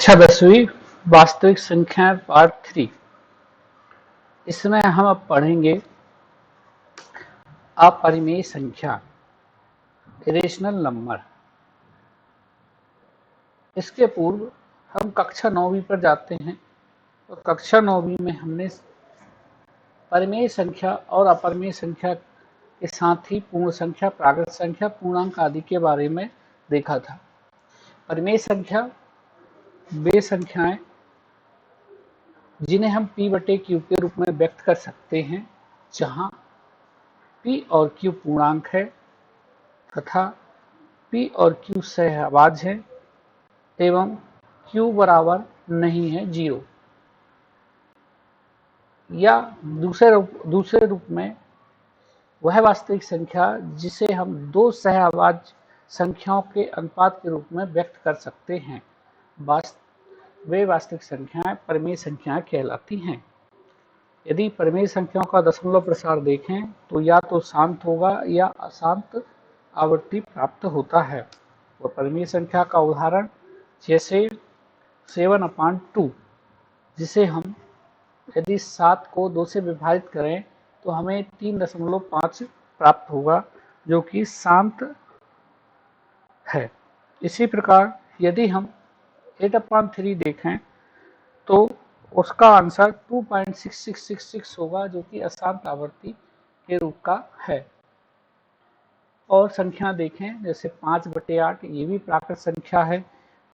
कक्षा 10वीं वास्तविक संख्या पार्ट 3। इसमें हम अब पढ़ेंगे अपरिमेय संख्या, इरेशनल नंबर। इसके पूर्व हम कक्षा 9वीं पर जाते हैं और कक्षा 9वीं में हमने परिमेय संख्या और अपरिमेय संख्या के साथ ही पूर्ण संख्या, प्राकृत संख्या, पूर्णांक आदि के बारे में देखा था। परिमेय संख्या वे संख्याएं जिन्हें हम p/q के रूप में व्यक्त कर सकते हैं, जहां p और q पूर्णांक है तथा p और q सहअभाज्य है एवं q बराबर नहीं है 0। या दूसरे रूप में वह वास्तविक संख्या जिसे हम दो सहअभाज्य संख्याओं के अनुपात के रूप में व्यक्त कर सकते हैं, वे वास्तविक संख्याएं परिमेय संख्याएं कहलाती हैं। यदि परिमेय संख्याओं का दशमलव प्रसार देखें तो या तो शांत होगा या अशांत आवृत्ति प्राप्त होता है। और परिमेय संख्या का उदाहरण जैसे 7/2, जिसे हम यदि 7 को 2 से विभाजित करें तो हमें 3.5 प्राप्त होगा, जो कि शांत है। इसी प्रकार यदि हम 8/3 देखें तो उसका आंसर 2.6666 होगा, जो कि अशांत आवृत्ति के रूप का है। और संख्या देखें जैसे 5/8, ये भी प्राकृत संख्या है।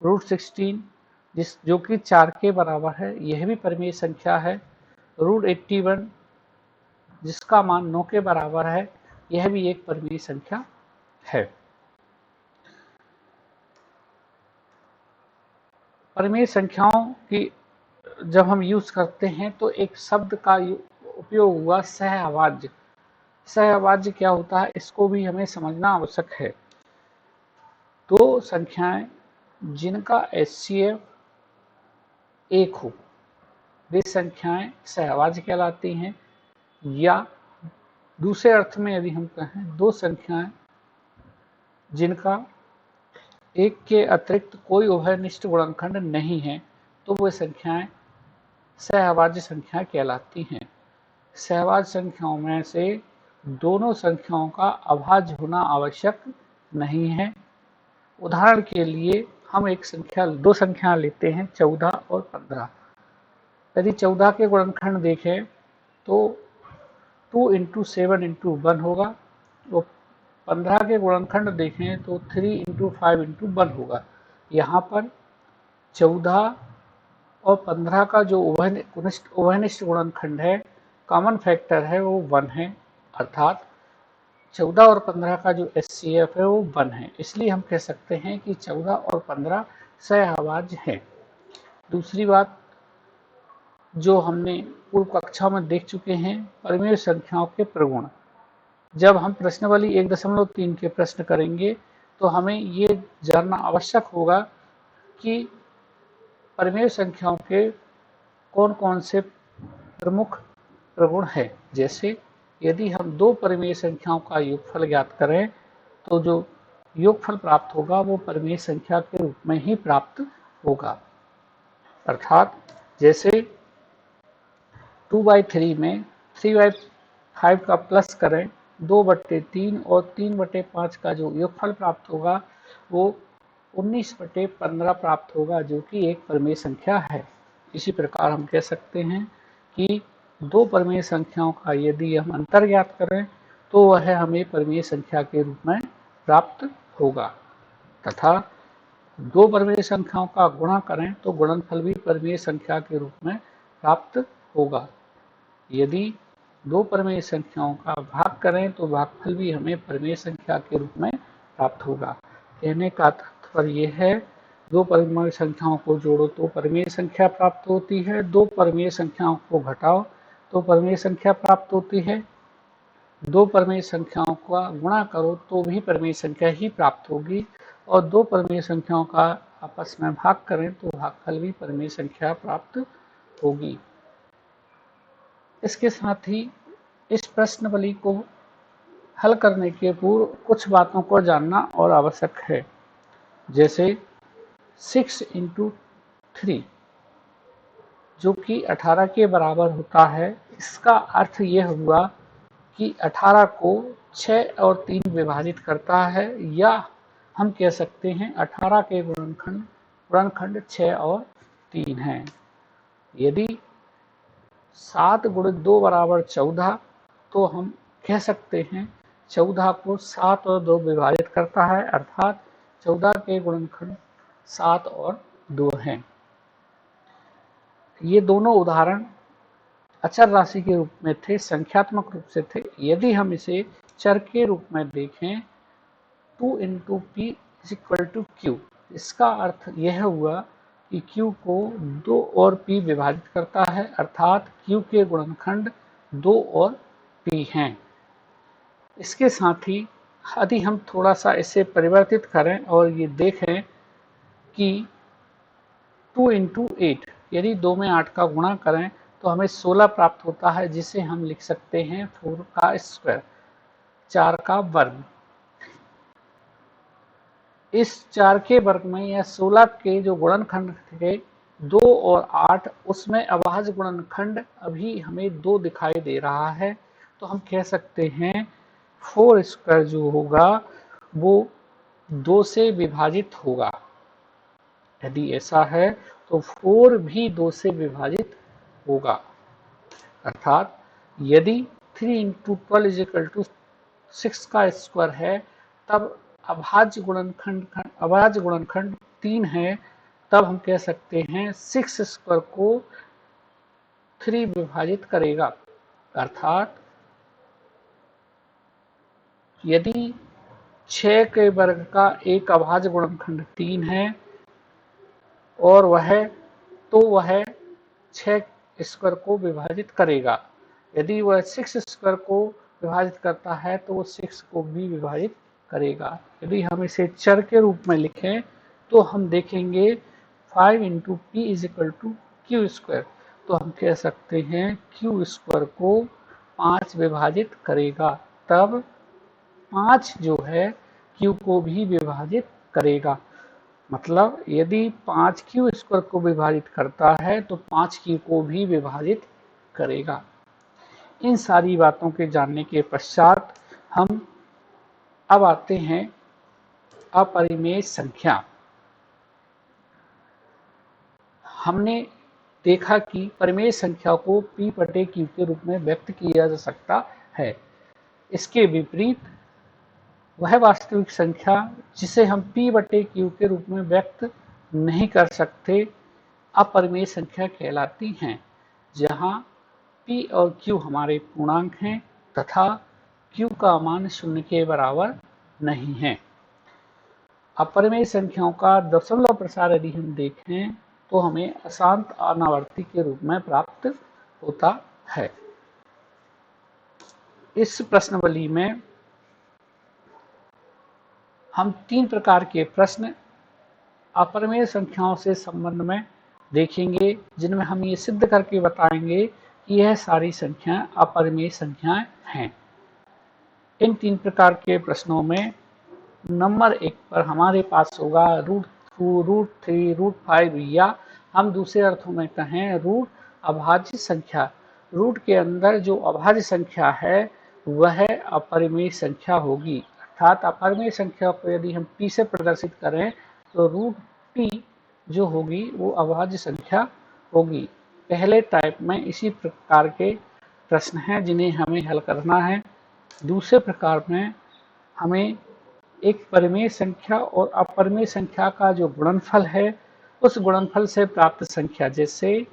√16 जो कि 4 के बराबर है, यह भी परिमेय संख्या है। √81 जिसका मान 9 के बराबर है, यह भी एक परिमेय संख्या है। परिमेय संख्याओं की जब हम यूज करते हैं तो एक शब्द का उपयोग हुआ सहअभाज्य। सहअभाज्य क्या होता है, इसको भी हमें समझना आवश्यक है। दो संख्याएं जिनका HCF 1 हो, वे संख्याएं सहअभाज्य कहलाती हैं। या दूसरे अर्थ में यदि हम कहें, दो संख्याएं जिनका एक के अतिरिक्त कोई उभयनिष्ठ गुणनखंड नहीं है, तो वे संख्याएं सहअभाज्य संख्या कहलाती हैं। सहअभाज्य संख्याओं में से दोनों संख्याओं का अभाज्य होना आवश्यक नहीं है। उदाहरण के लिए हम दो संख्या लेते हैं, 14 और 15। यदि 14 के गुणनखंड देखें तो 2 × 7 × 1 होगा। तो 15 के गुणनखंड देखें तो 3 × 5 × 1 होगा। यहाँ पर 14 और 15 का जो उभयनिष्ठ गुणनखंड है, कॉमन फैक्टर है, वो 1 है। अर्थात 14 और 15 का जो HCF है वो 1 है। इसलिए हम कह सकते हैं कि 14 और 15 सहअभाज्य हैं। दूसरी बात जो हमने पूर्व कक्षा में देख चुके हैं, परिमेय संख्याओं के प्रगुण। जब हम प्रश्नावली 1.3 के प्रश्न करेंगे तो हमें ये जानना आवश्यक होगा कि परिमेय संख्याओं के कौन कौन से प्रमुख प्रगुण है। जैसे यदि हम दो परिमेय संख्याओं का योगफल ज्ञात करें तो जो योगफल प्राप्त होगा वो परिमेय संख्या के रूप में ही प्राप्त होगा। अर्थात जैसे 2/3 में 3/5 का प्लस करें, 2/3 और 3/5 का जो योगफल प्राप्त होगा वो 19/15 प्राप्त होगा, जो कि एक परिमेय संख्या है। इसी प्रकार हम कह सकते हैं कि दो परिमेय संख्याओं का यदि हम अंतर ज्ञात करें तो वह हमें परिमेय संख्या के रूप में प्राप्त होगा, तथा दो परिमेय संख्याओं का गुणा करें तो गुणनफल भी परिमेय संख्या के रूप में प्राप्त होगा। यदि दो परिमेय संख्याओं का भाग करें तो भागफल भी हमें परिमेय संख्या के रूप में प्राप्त होगा। कहने का तात्पर्य यह है, दो परिमेय संख्याओं को जोड़ो तो परिमेय संख्या प्राप्त होती है, दो परिमेय संख्याओं को घटाओ तो परिमेय संख्या प्राप्त होती है, दो परिमेय संख्याओं का गुणा करो तो भी परिमेय संख्या ही प्राप्त होगी, और दो परिमेय संख्याओं का आपस में भाग करें तो भागफल भी परिमेय संख्या प्राप्त होगी। इसके साथ ही इस प्रश्नावली को हल करने के पूर्व कुछ बातों को जानना और आवश्यक है। जैसे 6 × 3 जो कि 18 के बराबर होता है। इसका अर्थ यह हुआ कि 18 को 6 और 3 विभाजित करता है, या हम कह सकते हैं 18 के गुणनखंड 6 और 3 है। यदि 7 गुणित 2 बराबर 14, तो हम कह सकते हैं 14 को 7 और 2 विभाजित करता है, अर्थात 14 के गुणनखंड 7 और 2 हैं। ये दोनों उदाहरण अचर राशि के रूप में थे, संख्यात्मक रूप से थे। यदि हम इसे चर के रूप में देखें, 2 into P is equal to Q, इसका अर्थ यह हुआ कि q को 2 और p विभाजित करता है, अर्थात q के गुणनखंड 2 और p हैं। इसके साथ ही यदि हम थोड़ा सा इसे परिवर्तित करें और ये देखें कि 2 इंटू 8, यदि 2 में 8 का गुणा करें तो हमें 16 प्राप्त होता है, जिसे हम लिख सकते हैं 4 का स्क्वायर, 4 का वर्ग। इस 4 के वर्ग में या 16 के जो गुणनखंड थे 2 और 8, उसमें अभाज्य गुणनखंड अभी हमें 2 दिखाई दे रहा है, तो हम कह सकते हैं 4 स्क्वायर जो होगा वो 2 से विभाजित होगा। यदि ऐसा है तो 4 भी 2 से विभाजित होगा, अर्थात यदि 3 इंटू 12 इज इक्वल टू 6 का स्क्वायर है, तब अभाज्य गुणनखंड 3 है, तब हम कह सकते हैं 6 स्क्वायर को 3 विभाजित करेगा, अर्थात यदि 6 के वर्ग का एक अभाज्य गुणनखंड 3 है और वह 6 स्क्वायर को विभाजित करेगा। यदि वह 6 स्क्वायर को विभाजित करता है तो वो 6 को भी विभाजित करेगा। यदि हम इसे चर के रूप में लिखें तो हम देखेंगे 5 into P is equal to Q square, तो हम कह सकते हैं क्यू स्क्वायर को 5 विभाजित करेगा, तब 5 जो है क्यू को भी विभाजित करेगा। मतलब यदि 5 क्यू स्क्वायर को विभाजित करता है तो 5 क्यू को भी विभाजित करेगा। इन सारी बातों के जानने के पश्चात हम अब आते हैं अपरिमेय संख्या। हमने देखा कि परिमेय संख्या को p बटे q के रूप में व्यक्त किया जा सकता है। इसके विपरीत वह वास्तविक संख्या जिसे हम p बटे q के रूप में व्यक्त नहीं कर सकते, अपरिमेय संख्या कहलाती हैं, जहां p और q हमारे पूर्णांक हैं तथा q का मान 0 के बराबर नहीं है। अपरिमेय संख्याओं का दशमलव प्रसार यदि हम देखें तो हमें अशांत अनावर्ती के रूप में प्राप्त होता है। इस प्रश्नावली में हम 3 प्रकार के प्रश्न अपरिमेय संख्याओं से संबंध में देखेंगे, जिनमें हम ये सिद्ध करके बताएंगे कि यह सारी संख्याएं अपरिमेय संख्याएं हैं। इन 3 प्रकार के प्रश्नों में नंबर 1 पर हमारे पास होगा √2, √3, √5, या हम दूसरे अर्थों में कहें रूट अभाज्य संख्या। रूट के अंदर जो अभाज्य संख्या है वह अपरिमेय संख्या होगी, अर्थात अपरिमेय संख्या को यदि हम p से प्रदर्शित करें तो √p जो होगी वो अभाज्य संख्या होगी। पहले टाइप में इसी प्रकार के प्रश्न हैं जिन्हें हमें हल करना है। दूसरे प्रकार में हमें एक परिमेय संख्या और अपरिमेय संख्या का जो गुणनफल है उस गुणनफल से प्राप्त संख्या, जैसे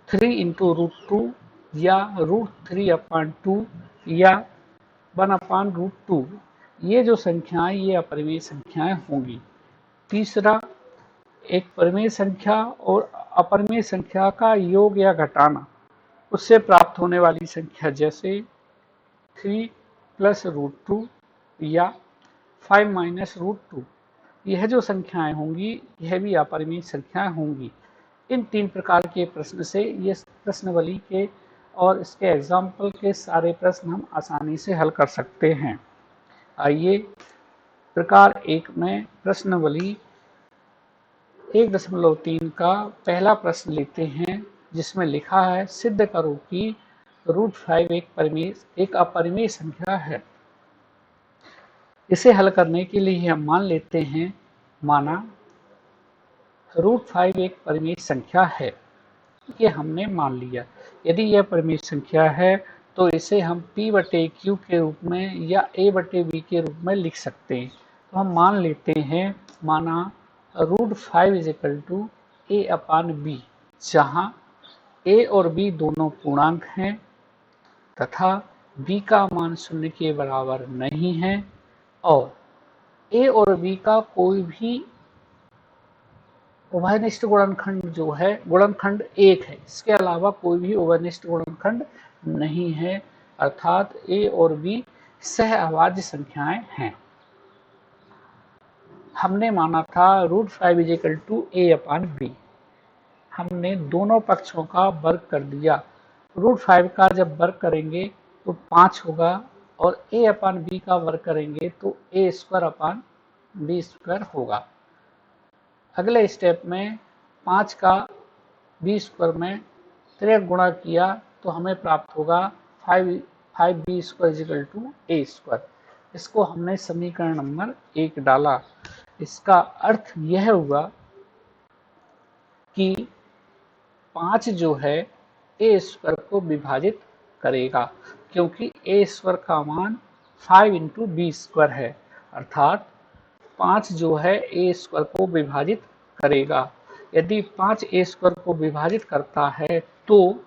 3 इंटू √2 या √3/2 या 1/√2, ये जो संख्याएं ये अपरिमेय संख्याएं होंगी। तीसरा, एक परिमेय संख्या और अपरिमेय संख्या का योग या घटाना, उससे प्राप्त होने वाली संख्या, जैसे 3 + √2 या 5 - √2, यह जो संख्याएं होंगी यह भी अपरिमेय संख्याएं होंगी। इन 3 प्रकार के प्रश्न से ये प्रश्नावली के और इसके एग्जाम्पल के सारे प्रश्न हम आसानी से हल कर सकते हैं। आइए प्रकार 1 में प्रश्नावली 1.3 का पहला प्रश्न लेते हैं, जिसमें लिखा है सिद्ध करो कि √5 एक अपरिमेय संख्या है। इसे हल करने के लिए हम मान लेते हैं, माना √5 एक परिमेय संख्या है, ये हमने मान लिया। यदि यह परिमेय संख्या है तो इसे हम p/q के रूप में या a/b के रूप में लिख सकते हैं। तो हम मान लेते हैं, माना √5 = a/b, जहां a और b दोनों पूर्णांक हैं तथा b का मान 0 के बराबर नहीं है और a और b का कोई भी उभयनिष्ठ गुणनखंड जो है गुणनखंड 1 है, इसके अलावा कोई भी उभयनिष्ठ गुणनखंड नहीं है, अर्थात a और b सहअभाज्य संख्याएं हैं। हमने माना था √5 = a/b। हमने दोनों पक्षों का वर्ग कर दिया। √5 का जब वर्ग करेंगे तो 5 होगा और a/b का वर्ग करेंगे तो a²/b² होगा। अगले स्टेप में 5 का b² में त्रिक गुणा किया तो हमें प्राप्त होगा 5b² = a²। इसको हमने समीकरण नंबर 1 डाला। इसका अर्थ यह हुआ कि 5 जो है a² को विभाजित करेगा, क्योंकि a² का मान 5 × b² है, अर्थात 5 जो है a² को विभाजित करेगा। यदि 5 a² को विभाजित करता है तो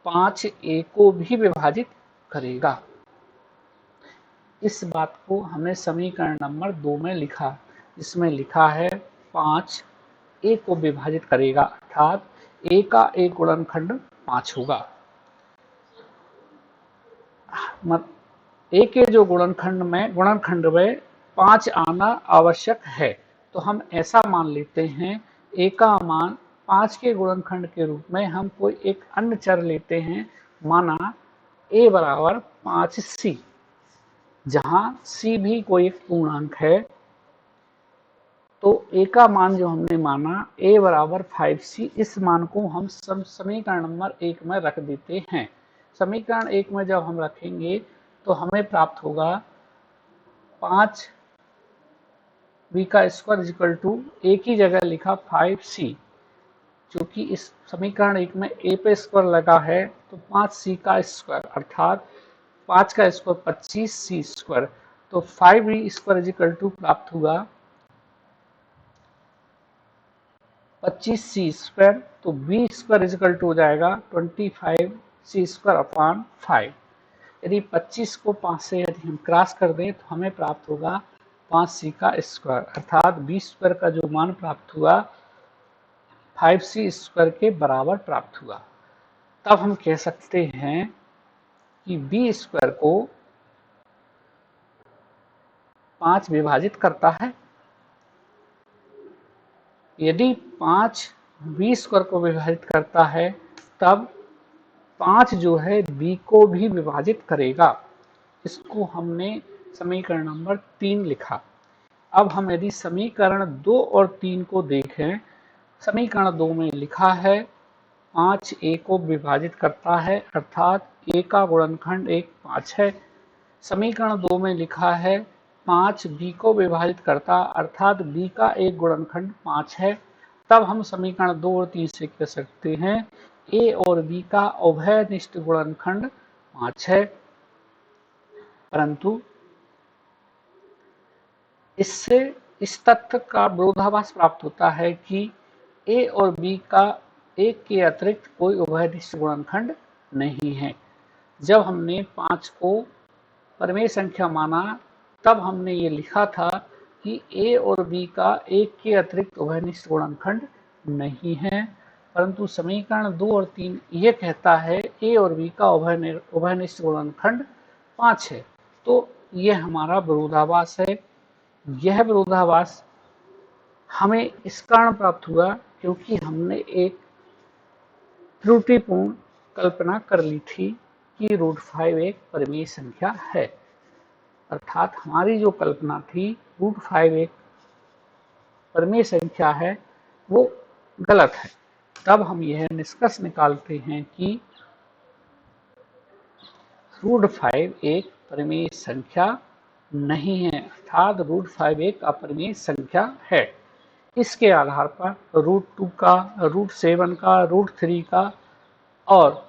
5 a को भी विभाजित करेगा। इस बात को हमने समीकरण नंबर 2 में लिखा, जिसमें लिखा है 5 a को विभाजित करेगा, अर्थात a का एक गुणनखंड 5 होगा। a के जो गुणनखंड में 5 आना आवश्यक है, तो हम ऐसा मान लेते हैं a का मान 5 के गुणनखंड के रूप में हम कोई एक अन्य चर लेते हैं, माना a = 5c, जहां c भी कोई एक पूर्णांक है। तो a का मान जो हमने माना a = 5c, इस मान को हम समीकरण नंबर 1 में रख देते हैं। समीकरण 1 में जब हम रखेंगे तो हमें प्राप्त होगा 5b² a की जगह लिखा 5c, क्योंकि इस समीकरण 1 में a पे स्क्वायर लगा है तो 5c का स्क्वायर, अर्थात 5 का स्क्वायर 25c², तो 5b² प्राप्त हुआ 25c², तो b² हो जाएगा 25c²/5। यदि 25 को 5 से यदि हम क्रॉस कर दें तो हमें प्राप्त होगा 5c का स्क्वायर, अर्थात b² का जो मान प्राप्त हुआ 5c² के बराबर प्राप्त हुआ। तब हम कह सकते हैं कि b² को 5 विभाजित करता है। यदि 5 b² को विभाजित करता है तब 5 जो है b को भी विभाजित करेगा। इसको हमने समीकरण नंबर 3 लिखा। अब हम यदि समीकरण 2 और 3 को देखें, समीकरण 2 में लिखा है 5 a को विभाजित करता है, अर्थात a का गुणनखंड 5 है। समीकरण 2 में लिखा है 5 b को विभाजित करता, अर्थात b का एक गुणनखंड 5 है। तब हम समीकरण 2 और 3 से कह सकते हैं a और b का उभयनिष्ठ गुणनखंड 5 है, परंतु इससे इस तथ्य का विरोधाभास प्राप्त होता है कि a और b का एक के अतिरिक्त कोई उभयनिष्ठ गुणनखंड नहीं है। जब हमने 5 को परिमेय संख्या माना तब हमने ये लिखा था कि a और b का एक के अतिरिक्त उभयनिष्ठ गुणनखंड नहीं है, परंतु समीकरण 2 और 3 ये कहता है a और b का उभयनिष्ठ गुणनखंड 5 है। तो यह हमारा विरोधाभास है। यह विरोधाभास हमें इस कारण प्राप्त हुआ क्योंकि हमने एक त्रुटिपूर्ण कल्पना कर ली थी कि √5 एक परिमेय संख्या है, अर्थात हमारी जो कल्पना थी √5 एक परिमेय संख्या है, वो गलत है। तब हम यह निष्कर्ष निकालते हैं कि √5 एक परिमेय संख्या नहीं है, अर्थात √5 एक अपरिमेय संख्या है। इसके आधार पर √2 का, √7 का, √3 का और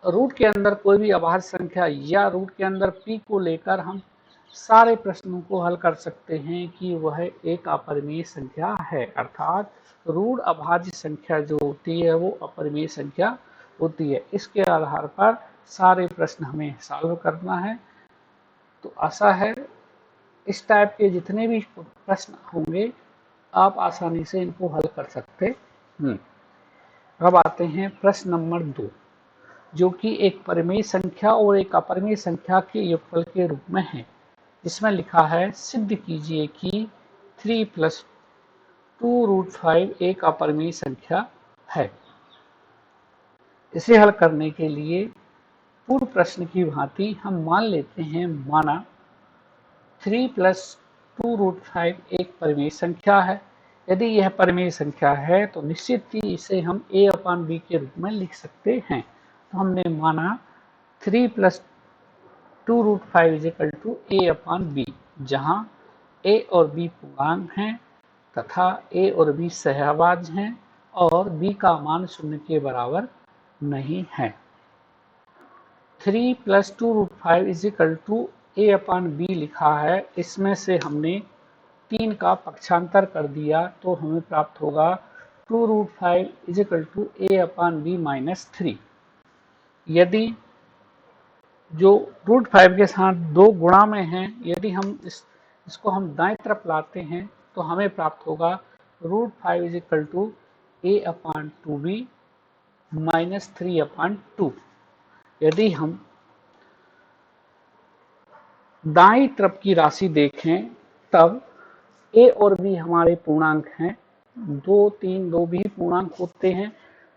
रूट के अंदर कोई भी अभाज्य संख्या या रूट के अंदर p को लेकर हम सारे प्रश्नों को हल कर सकते हैं कि वह एक अपरिमेय संख्या है, अर्थात रूट अभाज्य संख्या जो होती है वो अपरिमेय संख्या होती है। इसके आधार पर सारे प्रश्न हमें सॉल्व करना है। तो आशा है इस टाइप के जितने भी प्रश्न होंगे आप आसानी से इनको हल कर सकते हैं। अब आते हैं प्रश्न नंबर 2, जो कि एक परिमेय संख्या और एक अपरिमेय संख्या के योगफल के रूप में है, जिसमें लिखा है सिद्ध कीजिए कि 3 + 2√5 एक अपरिमेय संख्या है। इसे हल करने के लिए पूर्व प्रश्न की भांति हम मान लेते हैं, माना 3 + 2√5 एक परिमेय संख्या है। यदि यह परिमेय संख्या है तो निश्चित ही इसे हम a/b के रूप में लिख सकते हैं। तो हमने माना 3 + 2√5 = a/b, जहां a और b पूर्णांक हैं तथा a और b सहअभाज्य हैं और b का मान 0 के बराबर नहीं है। 3 + 2√5 a/b लिखा है, इसमें से हमने 3 का पक्षांतर कर दिया तो हमें प्राप्त होगा 2√5 a/b - 3। यदि जो √5 के साथ 2 गुणा में है, यदि हम इसको हम दाएं तरफ लाते हैं तो हमें प्राप्त होगा √5 a/2b - 3/2। यदि हम दाईं तरफ की राशि देखें तब a और b हमारे पूर्णांक हैं, 2, 3, 2 भी पूर्णांक होते हैं।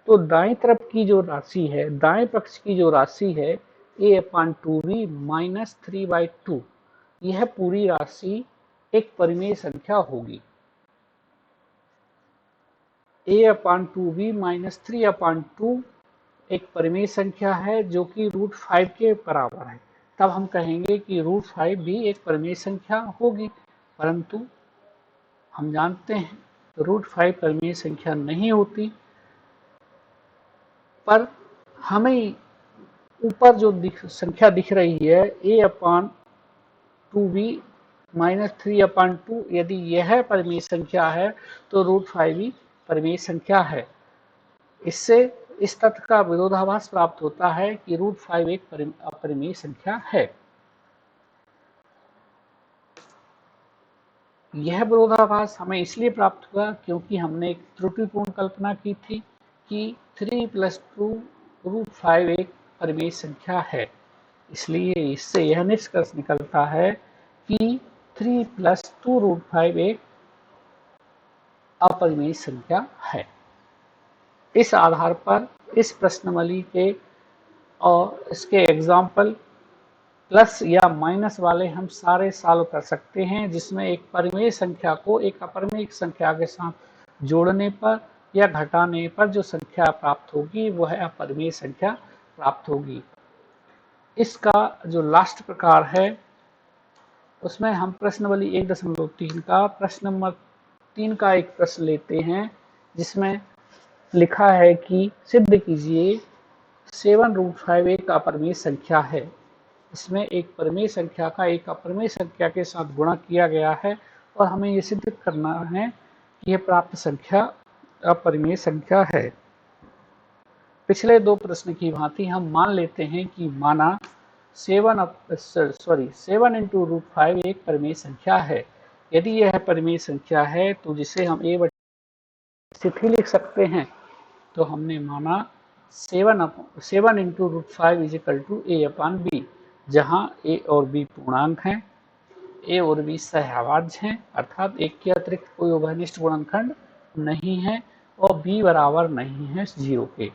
तो दाईं तरफ की जो राशि है, दाएं पक्ष की जो राशि है a/2b - 3/2, यह पूरी राशि एक परिमेय संख्या होगी। a/2b - 3/2 एक परिमेय संख्या है जो कि √5 के बराबर है। तब हम कहेंगे कि √5 भी एक परिमेय संख्या होगी, परंतु हम जानते हैं √5 परिमेय संख्या नहीं होती। पर हमें ऊपर जो संख्या दिख रही है a/2b - 3/2, यदि यह परिमेय संख्या है तो √5 भी परिमेय संख्या है। इससे इस तथ्य का विरोधाभास प्राप्त होता है कि √5 एक अपरिमेय संख्या है। यह विरोधाभास हमें इसलिए प्राप्त हुआ क्योंकि हमने एक त्रुटिपूर्ण कल्पना की थी कि 3 + 2√5 एक परिमेय संख्या है। इसलिए इससे यह निष्कर्ष निकलता है कि 3 + 2√5 एक अपरिमेय संख्या है। इस आधार पर इस प्रश्नावली के और इसके एग्जाम्पल प्लस या माइनस वाले हम सारे सॉल्व कर सकते हैं, जिसमें एक परिमेय संख्या को एक अपरिमेय संख्या के साथ जोड़ने पर या घटाने पर जो संख्या प्राप्त होगी वह अपरिमेय संख्या प्राप्त होगी। इसका जो लास्ट प्रकार है उसमें हम प्रश्नावली 1.3 का प्रश्न नंबर 3 का एक प्रश्न लेते हैं, जिसमें लिखा है कि सिद्ध कीजिए 7√5 एक अपरिमेय संख्या है। इसमें एक परिमेय संख्या का एक अपरिमेय संख्या के साथ गुणा किया गया है और हमें यह सिद्ध करना है कि यह प्राप्त संख्या अपरिमेय संख्या है। पिछले 2 प्रश्न की भांति हम मान लेते हैं कि माना 7 × √5 एक परिमेय संख्या है। यदि यह परिमेय संख्या है तो जिसे हम a/स्थिति लिख सकते हैं। तो हमने माना 7 × √5 a/b, जहां a और b पूर्णांक हैं, a और b सहअभाज्य हैं, अर्थात एक के अतिरिक्त कोई उभयनिष्ठ गुणनखंड नहीं है और b बराबर नहीं है 0 के।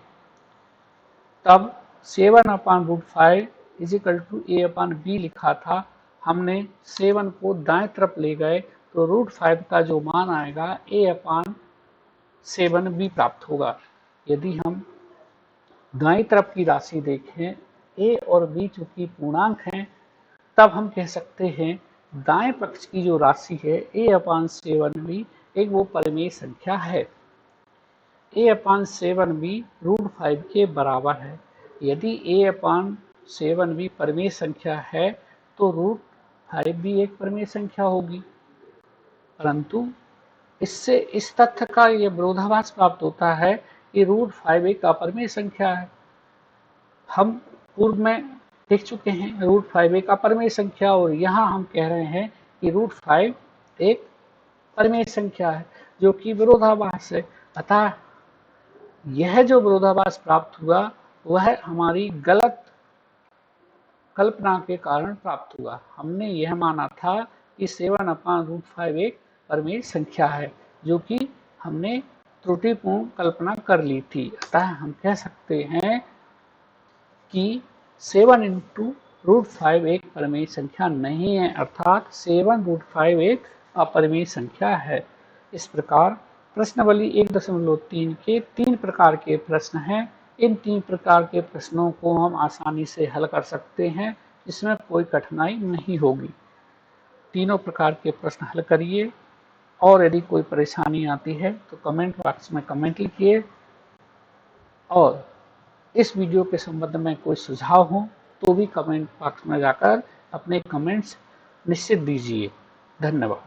तब 7/√5 a/b लिखा था, हमने 7 को दाएं तरफ ले गए तो √5 का जो मान आएगा a/7b प्राप्त होगा। यदि हम दाईं तरफ की राशि देखें a और b चूंकि पूर्णांक हैं, तब हम कह सकते हैं दाएं पक्ष की जो राशि है a/7b एक वो परिमेय संख्या है। a/7b √5 के बराबर है। यदि a/7b परिमेय संख्या है तो √5 भी एक परिमेय संख्या होगी, परंतु इससे इस तथ्य का यह विरोधाभास प्राप्त होता है कि √5 एक अपरिमेय संख्या है। हम पूर्व में देख चुके हैं √5 एक अपरिमेय संख्या, और यहाँ हम कह रहे हैं कि √5 एक परिमेय संख्या है, जो कि विरोधाभास है। अतः यह जो विरोधाभास प्राप्त हुआ वह हमारी गलत कल्पना के कारण प्राप्त हुआ। हमने यह माना था कि 7/√5 एक परिमेय संख्या है, जो कि हमने त्रुटिपूर्ण कल्पना कर ली थी। अतः हम कह सकते हैं कि 7 × √5 एक परिमेय संख्या नहीं है, अर्थात 7√5 एक अपरिमेय संख्या है। इस प्रकार प्रश्नावली 1.3 के 3 प्रकार के प्रश्न हैं। इन 3 प्रकार के प्रश्नों को हम आसानी से हल कर सकते हैं, इसमें कोई कठिनाई नहीं होगी। तीनों प्रकार के प्रश्न हल करिए, और यदि कोई परेशानी आती है तो कमेंट बॉक्स में कमेंट लिखिए, और इस वीडियो के संबंध में कोई सुझाव हो तो भी कमेंट बॉक्स में जाकर अपने कमेंट्स निश्चित दीजिए। धन्यवाद।